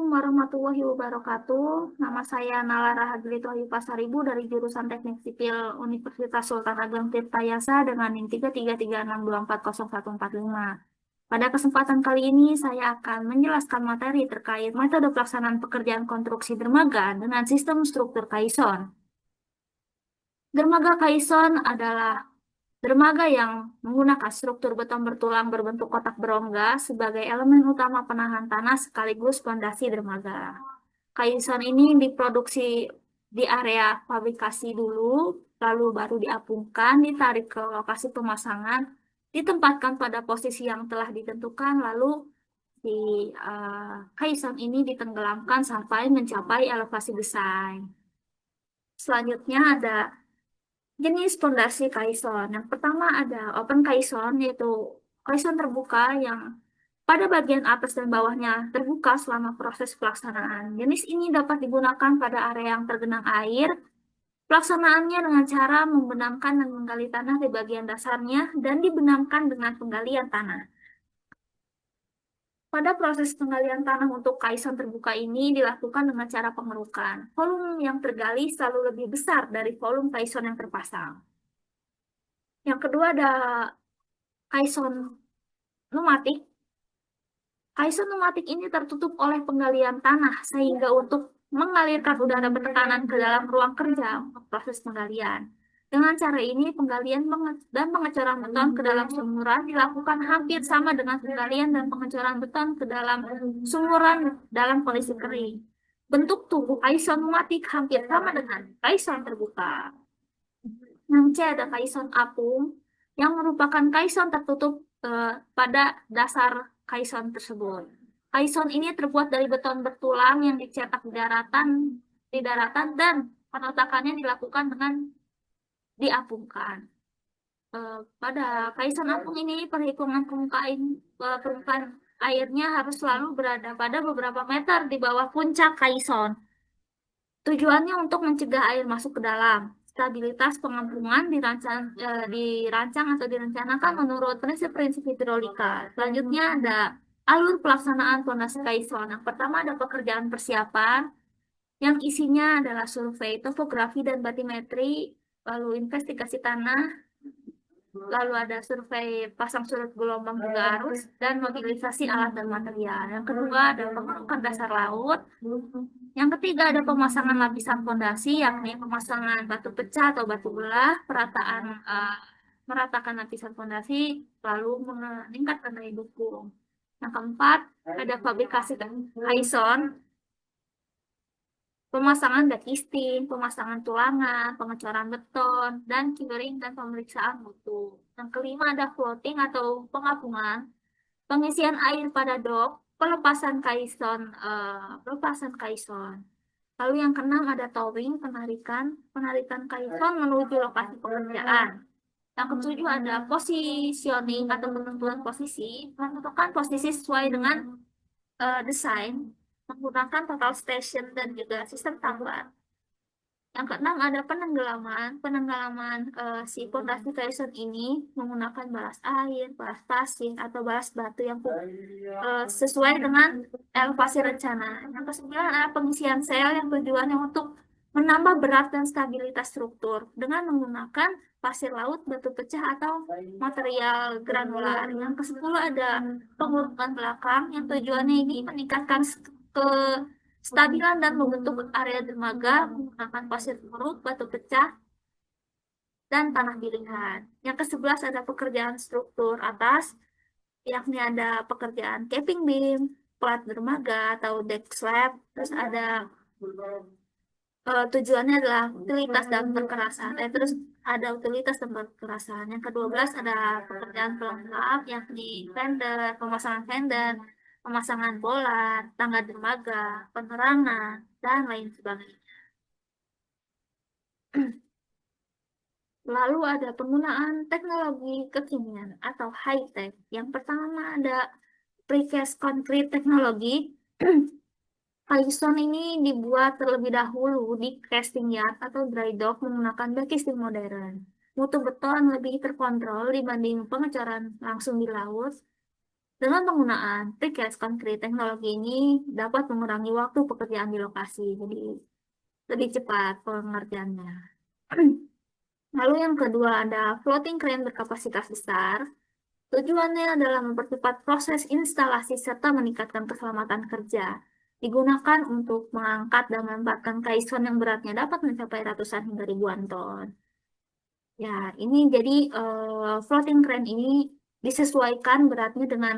warahmatullahi wabarakatuh. Nama saya Nala Rahadilito Ayu Pasaribu dari jurusan Teknik Sipil Universitas Sultan Ageng Tirtayasa dengan NIM 33362404145. Pada kesempatan kali ini saya akan menjelaskan materi terkait metode pelaksanaan pekerjaan konstruksi dermaga dengan sistem struktur Kaison. Dermaga Kaison adalah dermaga yang menggunakan struktur beton bertulang berbentuk kotak berongga sebagai elemen utama penahan tanah sekaligus fondasi dermaga. Kaison ini diproduksi di area fabrikasi dulu, lalu baru diapungkan, ditarik ke lokasi pemasangan, ditempatkan pada posisi yang telah ditentukan, lalu di Kaison ini ditenggelamkan sampai mencapai elevasi desain. Selanjutnya ada jenis fondasi Kaison. Yang pertama ada open Kaison, yaitu Kaison terbuka yang pada bagian atas dan bawahnya terbuka selama proses pelaksanaan. Jenis ini dapat digunakan pada area yang tergenang air. Pelaksanaannya dengan cara membenamkan dan menggali tanah di bagian dasarnya dan dibenamkan dengan penggalian tanah. Pada proses penggalian tanah untuk Kaison terbuka ini dilakukan dengan cara pengerukan. Volume yang tergali selalu lebih besar dari volume Kaison yang terpasang. Yang kedua ada Kaison pneumatik. Kaison pneumatik ini tertutup oleh penggalian tanah sehingga untuk mengalirkan udara bertekanan ke dalam ruang kerja untuk proses penggalian. Dengan cara ini penggalian dan pengecoran beton ke dalam sumuran dilakukan hampir sama dengan penggalian dan pengecoran beton ke dalam sumuran dalam kondisi kering. Bentuk tubuh Kaison pneumatik hampir sama dengan Kaison terbuka. Yang C ada Kaison apung yang merupakan Kaison tertutup pada dasar Kaison tersebut. Kaison ini terbuat dari beton bertulang yang dicetak di daratan dan penetakannya dilakukan dengan diapungkan. Pada Kaison apung ini perhitungan permukaan airnya harus selalu berada pada beberapa meter di bawah puncak Kaison. Tujuannya untuk mencegah air masuk ke dalam. Stabilitas pengampungan dirancang atau direncanakan menurut prinsip-prinsip hidrolika. Selanjutnya ada alur pelaksanaan fondasi Kaison. Yang pertama ada pekerjaan persiapan, yang isinya adalah survei topografi dan batimetri, lalu investigasi tanah, lalu ada survei pasang surut gelombang juga arus, dan mobilisasi alat dan material. Yang kedua ada pengerukan dasar laut. Yang ketiga ada pemasangan lapisan fondasi, yakni pemasangan batu pecah atau batu belah, meratakan lapisan fondasi, lalu meningkatkan daya dukung. Yang keempat ada fabrikasi Kaison, pemasangan dekisting, pemasangan tulangan, pengecoran beton, dan curing dan pemeriksaan mutu. Yang kelima ada floating atau pengapungan, pengisian air pada dok, pelepasan Kaison. Lalu yang keenam ada towing, penarikan Kaison menuju lokasi pekerjaan. Yang ketujuh ada positioning atau penentuan posisi, menentukan posisi sesuai dengan desain, menggunakan total station dan juga sistem tambat. Yang keenam ada penenggelaman. Penenggelaman si fondasi Kaison ini menggunakan balas air, balas pasir, atau balas batu yang sesuai dengan elevasi rencana. Yang kesembilan ada pengisian sel yang tujuannya untuk menambah berat dan stabilitas struktur dengan menggunakan pasir laut, batu pecah, atau material granular. Yang kesepuluh ada pengurukan belakang yang tujuannya ini meningkatkan kestabilan dan membentuk area dermaga menggunakan pasir keruk, batu pecah, dan tanah pilihan. Yang ke-11 ada pekerjaan struktur atas, yakni ada pekerjaan capping beam, plat dermaga atau deck slab, terus ada tujuannya adalah utilitas dan perkerasan. Terus ada utilitas dan perkerasan. Yang ke-12 ada pekerjaan pelengkap, yakni pemasangan fender, pemasangan bolat, tangga dermaga, penerangan, dan lain sebagainya. Lalu ada penggunaan teknologi kekinian atau high-tech. Yang pertama ada precast concrete teknologi. Kaison ini dibuat terlebih dahulu di casting yard atau dry dock menggunakan backcasting modern. Mutu beton lebih terkontrol dibanding pengecoran langsung di laut. Dengan penggunaan precast concrete, teknologi ini dapat mengurangi waktu pekerjaan di lokasi, jadi lebih cepat pengerjaannya. Lalu yang kedua ada floating crane berkapasitas besar. Tujuannya adalah mempercepat proses instalasi serta meningkatkan keselamatan kerja. Digunakan untuk mengangkat dan melemparkan kaison yang beratnya dapat mencapai ratusan hingga ribuan ton. Ya, ini jadi floating crane ini disesuaikan beratnya dengan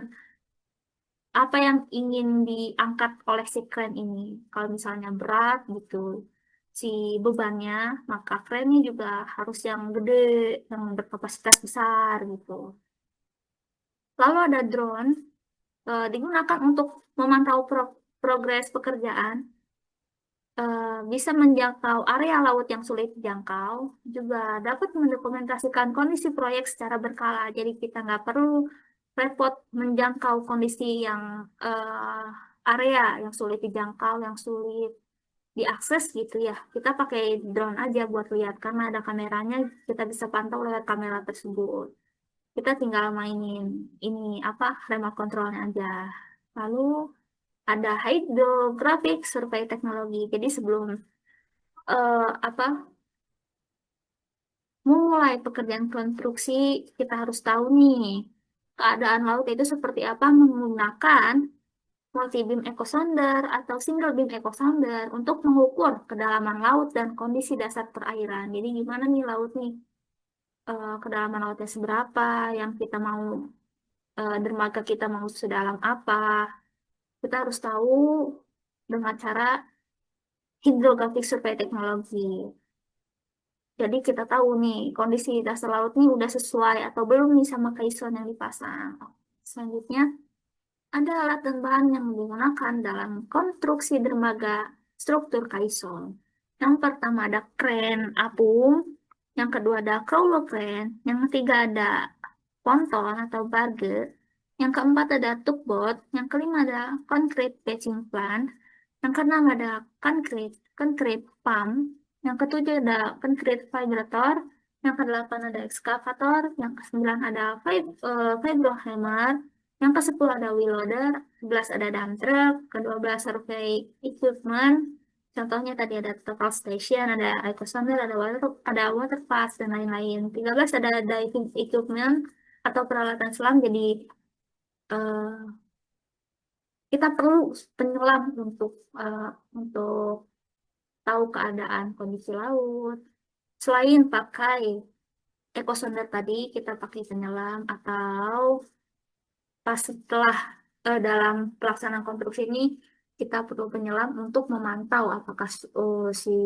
apa yang ingin diangkat oleh si crane ini. Kalau misalnya berat gitu, si bebannya, maka crane-nya juga harus yang gede, yang berkapasitas besar gitu. Lalu ada drone, digunakan untuk memantau progres pekerjaan, bisa menjangkau area laut yang sulit dijangkau, juga dapat mendokumentasikan kondisi proyek secara berkala. Jadi kita nggak perlu repot menjangkau kondisi yang area yang sulit dijangkau, yang sulit diakses gitu ya. Kita pakai drone aja buat lihat karena ada kameranya, kita bisa pantau lewat kamera tersebut. Kita tinggal mainin ini apa remote controlnya aja. Lalu ada hydrographic survey teknologi. Jadi sebelum apa mulai pekerjaan konstruksi, kita harus tahu nih keadaan laut itu seperti apa menggunakan multi beam echo sounder atau single beam echo sounder untuk mengukur kedalaman laut dan kondisi dasar perairan. Jadi gimana nih laut nih, kedalaman lautnya seberapa, yang kita mau dermaga kita mau sedalam apa. Kita harus tahu dengan cara hidrographic survey teknologi. Jadi kita tahu nih kondisi dasar laut nih udah sesuai atau belum nih sama keisuan yang dipasang. Selanjutnya ada alat dan bahan yang digunakan dalam konstruksi dermaga struktur kaison. Yang pertama ada kren apung, yang kedua ada crawler crane, yang ketiga ada ponton atau barge, yang keempat ada tugboat, yang kelima ada concrete patching plant, yang keenam ada concrete pump, yang ketujuh ada concrete vibrator, yang kedelapan ada excavator, yang kesembilan ada vibrohammer, yang ke-10 ada wheel loader, 11 ada dump truck, ke-12 survey equipment, contohnya tadi ada total station, ada echo sounder, ada water pass, dan lain-lain. 13 ada diving equipment atau peralatan selam, jadi eh, kita perlu penyelam eh, untuk tahu keadaan kondisi laut. Selain pakai echo sounder tadi, kita pakai penyelam atau pas setelah dalam pelaksanaan konstruksi ini kita perlu penyelam untuk memantau apakah si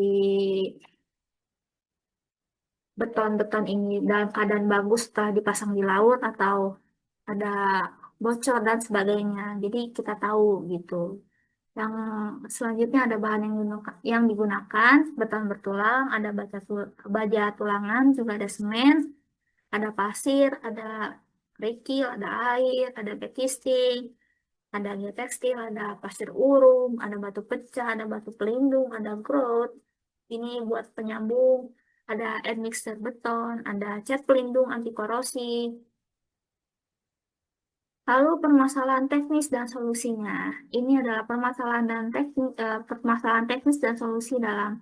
beton-beton ini dalam keadaan bagus setelah dipasang di laut atau ada bocor dan sebagainya. Jadi kita tahu gitu. Yang selanjutnya ada bahan yang digunakan, beton bertulang, ada baja tulangan, juga ada semen, ada pasir, ada kerikil, ada air, ada backisting, ada geotekstil, ada pasir urung, ada batu pecah, ada batu pelindung, ada grout. Ini buat penyambung, ada admixture beton, ada cat pelindung anti korosi. Lalu permasalahan teknis dan solusinya. Ini adalah permasalahan teknis dan solusi dalam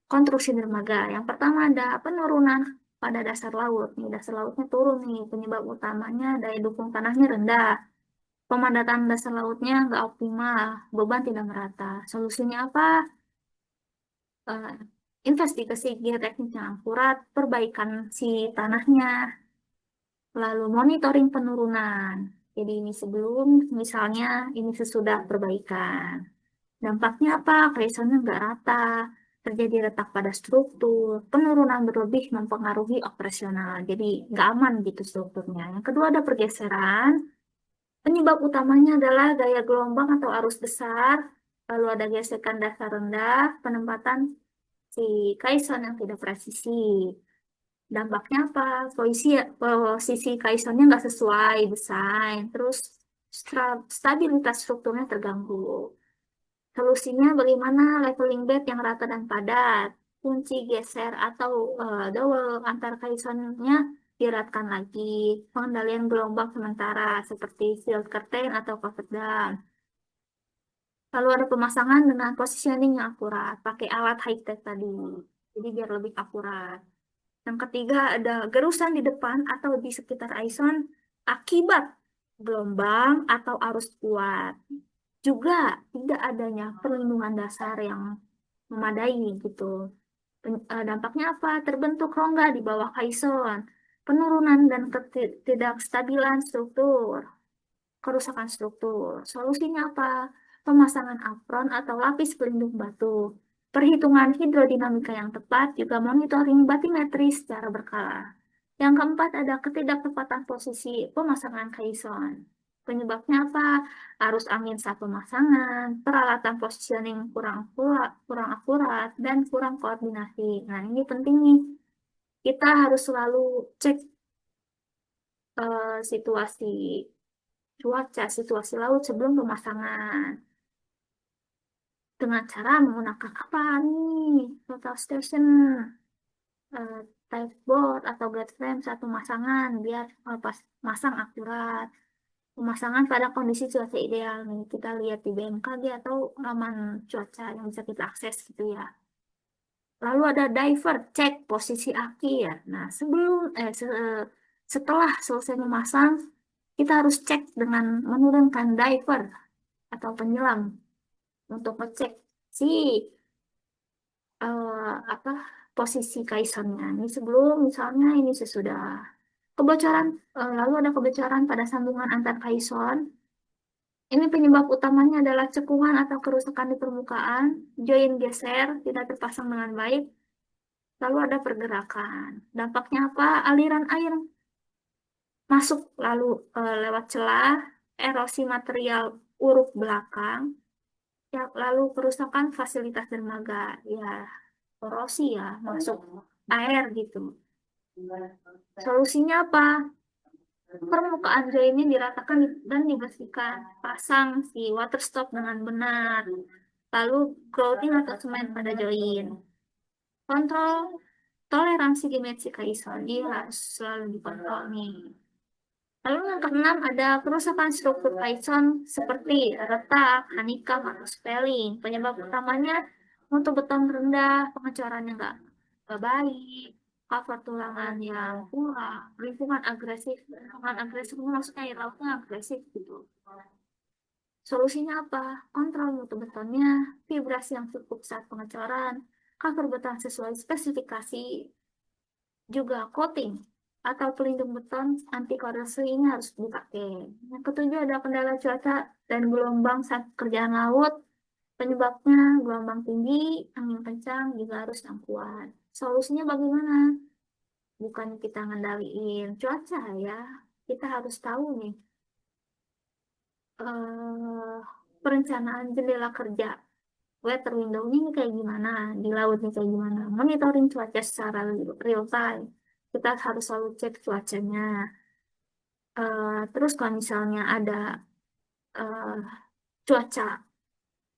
konstruksi dermaga. Yang pertama ada penurunan pada dasar laut. Nih, dasar lautnya turun nih. Penyebab utamanya daya dukung tanahnya rendah. Pemadatan dasar lautnya nggak optimal, beban tidak merata. Solusinya apa? Eh, investigasi geoteknik yang akurat, perbaikan si tanahnya, lalu monitoring penurunan. Jadi ini sebelum, misalnya ini sesudah perbaikan. Dampaknya apa? Kreasionnya nggak rata, terjadi retak pada struktur, penurunan berlebih mempengaruhi operasional. Jadi nggak aman gitu strukturnya. Yang kedua ada pergeseran. Penyebab utamanya adalah gaya gelombang atau arus besar, lalu ada gesekan dasar rendah, penempatan si kaison yang tidak presisi. Dampaknya apa? Posisi kaisonnya nggak sesuai desain, terus stabilitas strukturnya terganggu. Solusinya bagaimana leveling bed yang rata dan padat, kunci geser atau dowel antar kaisonnya Dieratkan lagi pengendalian gelombang sementara seperti field curtain atau cover dam. Lalu ada pemasangan dengan positioning yang akurat, pakai alat high tech tadi. Jadi biar lebih akurat. Yang ketiga ada gerusan di depan atau di sekitar ison akibat gelombang atau arus kuat. Juga tidak adanya perlindungan dasar yang memadai gitu. Dampaknya apa? Terbentuk rongga di bawah ison, penurunan dan ketidakstabilan struktur, kerusakan struktur. Solusinya apa? Pemasangan apron atau lapis pelindung batu. Perhitungan hidrodinamika yang tepat, juga monitoring batimetri secara berkala. Yang keempat ada ketidaktepatan posisi pemasangan caisson. Penyebabnya apa? Arus angin saat pemasangan, peralatan positioning kurang akurat, dan kurang koordinasi. Nah, ini penting nih. Kita harus selalu cek situasi cuaca, situasi laut sebelum pemasangan. Dengan cara menggunakan apa nih? Total station, eh, type board atau guide frame saat pemasangan biar pas masang akurat. Pemasangan pada kondisi cuaca ideal nih. Kita lihat di BMKG atau aman cuaca yang bisa kita akses gitu ya. Lalu ada diver, cek posisi aki ya. Nah, setelah selesai memasang, kita harus cek dengan menurunkan diver atau penyelam untuk ngecek si apa posisi kaisarnya. Ini sebelum misalnya ini sesudah kebocoran, lalu ada kebocoran pada sambungan antar kaison. Ini penyebab utamanya adalah cekungan atau kerusakan di permukaan, join geser, tidak terpasang dengan baik, lalu ada pergerakan. Dampaknya apa? Aliran air masuk lalu lewat celah, erosi material uruk belakang, ya, lalu kerusakan fasilitas dermaga, ya korosi ya, masuk air gitu. Solusinya apa? Permukaan gel ini diratakan dan dibersihkan. Pasang si water stop dengan benar. Lalu grouting atau semen pada join. Kontrol toleransi dimensi kaison. Dia harus selalu dikontrol nih. Lalu yang keenam ada kerusakan struktur kaison seperti retak, honeycomb, atau spelling. Penyebab utamanya mutu beton rendah, pengecorannya nggak baik, cover tulangan yang kurang, lingkungan agresif ini maksudnya air lautnya agresif gitu. Solusinya apa? Kontrol mutu betonnya, vibrasi yang cukup saat pengecoran, cover beton sesuai spesifikasi, juga coating atau pelindung beton anti korosif ini harus dipakai. Yang ketujuh ada kendala cuaca dan gelombang saat kerjaan laut. Penyebabnya gelombang tinggi, angin kencang, juga arus yang kuat. Solusinya bagaimana? Bukan kita ngendaliin cuaca ya. Kita harus tahu nih eh, perencanaan jendela kerja weather window ini kayak gimana, di laut nih kayak gimana. Monitoring cuaca secara real time. Kita harus selalu cek cuacanya. Terus kalau misalnya ada eh, cuaca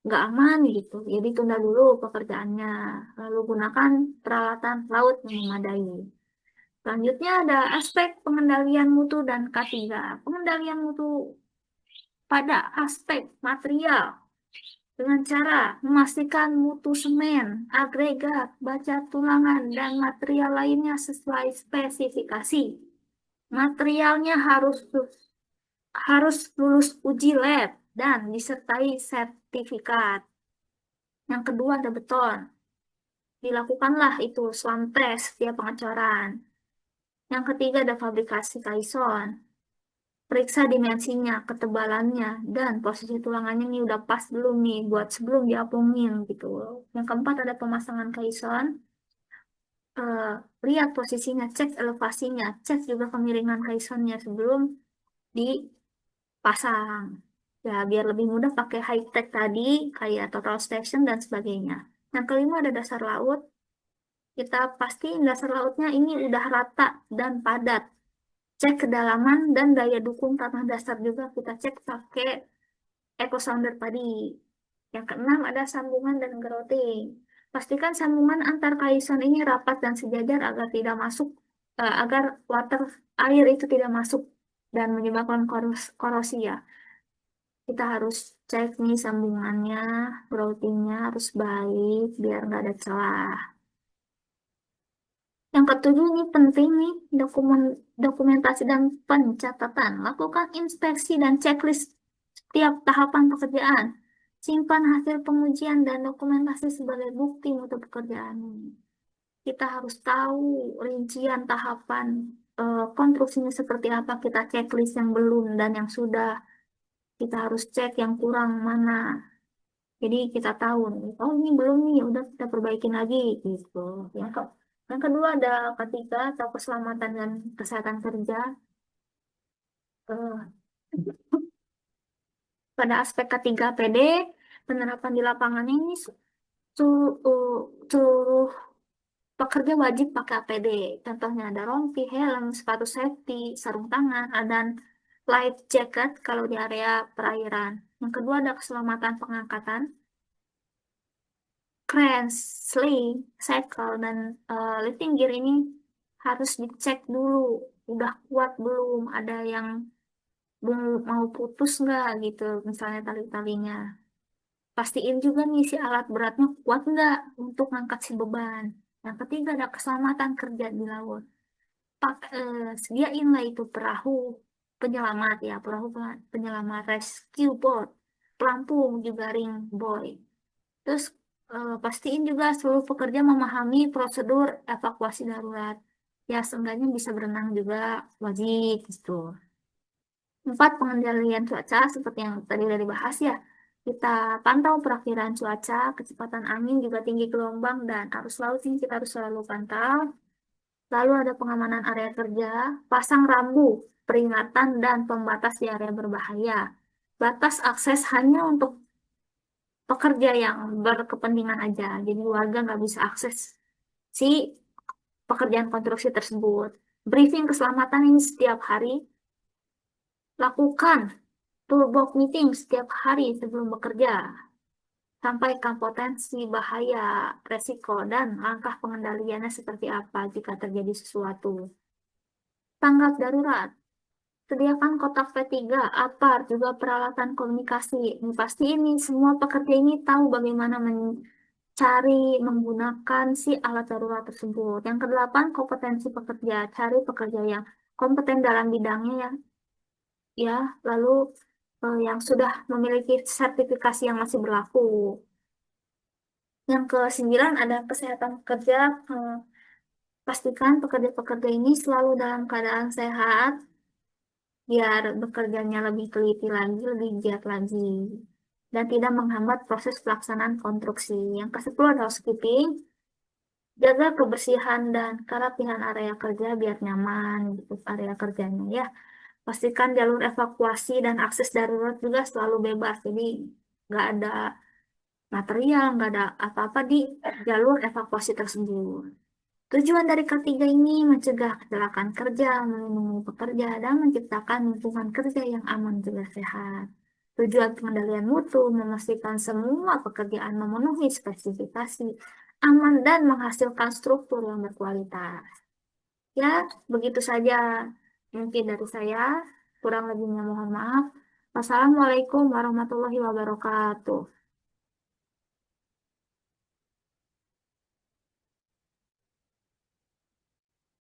nggak aman gitu, jadi tunda dulu pekerjaannya. Lalu gunakan peralatan laut yang memadai. Selanjutnya ada aspek pengendalian mutu dan K3. Pengendalian mutu pada aspek material dengan cara memastikan mutu semen, agregat, baja tulangan, dan material lainnya sesuai spesifikasi. Materialnya harus lulus uji lab dan disertai sertifikat. Yang kedua ada beton. Dilakukanlah itu SLAM test setiap pengecoran. Yang ketiga ada fabrikasi kaison. Periksa dimensinya, ketebalannya, dan posisi tulangannya ini udah pas belum nih buat sebelum diapungin gitu. Yang keempat ada pemasangan kaison. Eh, Lihat posisinya, cek elevasinya, cek juga kemiringan kaisonnya sebelum dipasang. Ya, biar lebih mudah pakai high tech tadi, kayak total station dan sebagainya. Yang kelima ada dasar laut. Kita pastiin dasar lautnya ini udah rata dan padat. Cek kedalaman dan daya dukung tanah dasar juga kita cek pakai echo sounder tadi. Yang keenam ada sambungan dan grouting. Pastikan sambungan antar kaison ini rapat dan sejajar agar tidak masuk agar air itu tidak masuk dan menyebabkan korosi ya. Kita harus cek nih sambungannya, routingnya harus baik biar nggak ada celah. Yang ketujuh ini penting nih, dokumentasi dan pencatatan. Lakukan inspeksi dan checklist setiap tahapan pekerjaan. Simpan hasil pengujian dan dokumentasi sebagai bukti mutu pekerjaan ini. Kita harus tahu rincian tahapan konstruksinya seperti apa, kita checklist yang belum dan yang sudah. Kita harus cek yang kurang mana. Jadi kita tahu nih, oh ini belum nih, udah kita perbaikin lagi gitu. Yang ke yang kedua ada ketiga atau keselamatan dan kesehatan kerja. Eh, pada aspek ketiga PD, penerapan di lapangan ini seluruh pekerja wajib pakai APD. Contohnya ada rompi, helm, sepatu safety, sarung tangan, dan life jacket kalau di area perairan. Yang kedua ada keselamatan pengangkatan, crane, sling, cycle, dan lifting gear ini harus dicek dulu. Udah kuat belum? Ada yang belum mau putus nggak gitu, misalnya tali-talinya. Pastiin juga nih si alat beratnya kuat nggak untuk ngangkat si beban. Yang ketiga ada keselamatan kerja di laut. Sediainlah itu perahu penyelamat ya, penyelamat rescue boat, pelampung juga ring buoy. Terus pastiin juga seluruh pekerja memahami prosedur evakuasi darurat. Ya, seenggaknya bisa berenang juga wajib gitu. Empat, pengendalian cuaca seperti yang tadi udah dibahas ya. Kita pantau perakiraan cuaca, kecepatan angin, juga tinggi gelombang, dan arus laut ini kita harus selalu pantau. Lalu ada pengamanan area kerja, pasang rambu, peringatan, dan pembatas di area berbahaya. Batas akses hanya untuk pekerja yang berkepentingan aja. Jadi warga nggak bisa akses si pekerjaan konstruksi tersebut. Briefing keselamatan ini setiap hari. Lakukan toolbox meeting setiap hari sebelum bekerja. Sampaikan potensi bahaya, resiko, dan langkah pengendaliannya seperti apa jika terjadi sesuatu. Tanggap darurat. Sediakan kotak P3, APAR, juga peralatan komunikasi. Ini pasti ini semua pekerja ini tahu bagaimana mencari, menggunakan si alat darurat tersebut. Yang kedelapan, kompetensi pekerja. Cari pekerja yang kompeten dalam bidangnya ya, lalu yang sudah memiliki sertifikasi yang masih berlaku. Yang kesembilan ada kesehatan pekerja. Eh, Pastikan pekerja-pekerja ini selalu dalam keadaan sehat, biar bekerjanya lebih teliti lagi, lebih giat lagi, dan tidak menghambat proses pelaksanaan konstruksi. Yang ke-10 adalah housekeeping, jaga kebersihan dan kerapihan area kerja biar nyaman gitu area kerjanya ya. Pastikan jalur evakuasi dan akses darurat juga selalu bebas, jadi nggak ada material, nggak ada apa-apa di jalur evakuasi tersebut. Tujuan dari ketiga ini mencegah kecelakaan kerja, melindungi pekerja, dan menciptakan lingkungan kerja yang aman juga sehat. Tujuan pengendalian mutu memastikan semua pekerjaan memenuhi spesifikasi, aman, dan menghasilkan struktur yang berkualitas. Ya, begitu saja mungkin dari saya. Kurang lebihnya mohon maaf. Wassalamualaikum warahmatullahi wabarakatuh.